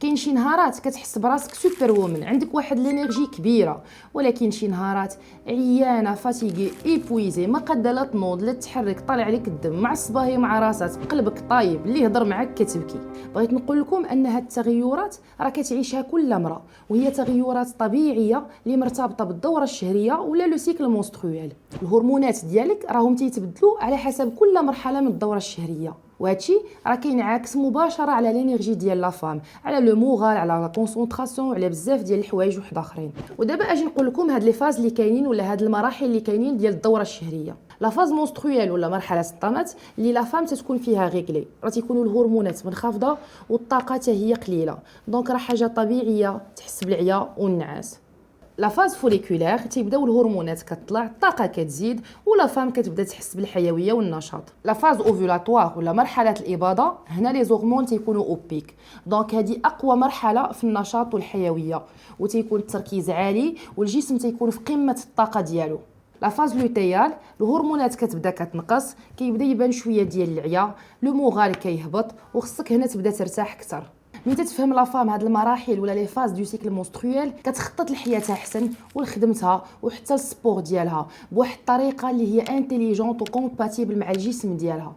كاين شي نهارات كتحس براسك سوبر وومن، عندك واحد لينيرجي كبيره، ولكن شي نهارات عيانه فاتيغي ايبويزي، ما قاده لا تنوض لا تحرك، طالع عليك الدم، معصبه هي مع راسها، قلبك طايب، اللي يهضر معاك كتبكي. بغيت نقول لكم ان هاد التغيرات راه كتعيشها كل امراه، وهي تغيرات طبيعيه اللي مرتبطه بالدوره الشهريه ولا لو سيكل مونسترويال. الهرمونات ديالك راهم تيتبدلوا على حسب كل مرحله من الدوره الشهريه، وهادشي راه كينعكس مباشره على لينيرجي ديال لا فام، على لو مورال، على لا كونسونطراسيون، على بزاف ديال الحوايج وحد اخرين. ودابا اجي نقول لكم هاد لي فاز اللي كاينين ولا هاد المراحل اللي كاينين ديال الدوره الشهريه. لا فاز مونسترويال ولا مرحله الطمات اللي لا فام تتكون فيها غيكلي، راه تيكونوا الهرمونات منخفضه والطاقه حتى هي قليله، دونك راه حاجه طبيعيه تحس بالعيا والنعاس. لا فاز فوليكولير تيبداو الهرمونات كتطلع، الطاقه كتزيد، ولا فام كتبدا تحس بالحيويه والنشاط. لا فاز اوفولاتوار ولا مرحله الاباضه، هنا لي زورمون تيكونوا اوبيك، دونك هذه اقوى مرحله في النشاط والحيويه، وتيكون التركيز عالي والجسم تيكون في قمه الطاقه ديالو. لا فاز لوتيال الهرمونات كتبدا كتنقص، كيبدا يبان شويه ديال العيا، لو مورال كيهبط، وخصك هنا تبدا ترتاح اكثر. ملي تتفهم لا فام هاد المراحل ولا لي فاز دو سيكل مونسترويال، كتخطط لحياتها احسن ولخدمتها وحتى السبور ديالها بواحد الطريقه اللي هي انتيليجونت وكومباتيبل مع الجسم ديالها.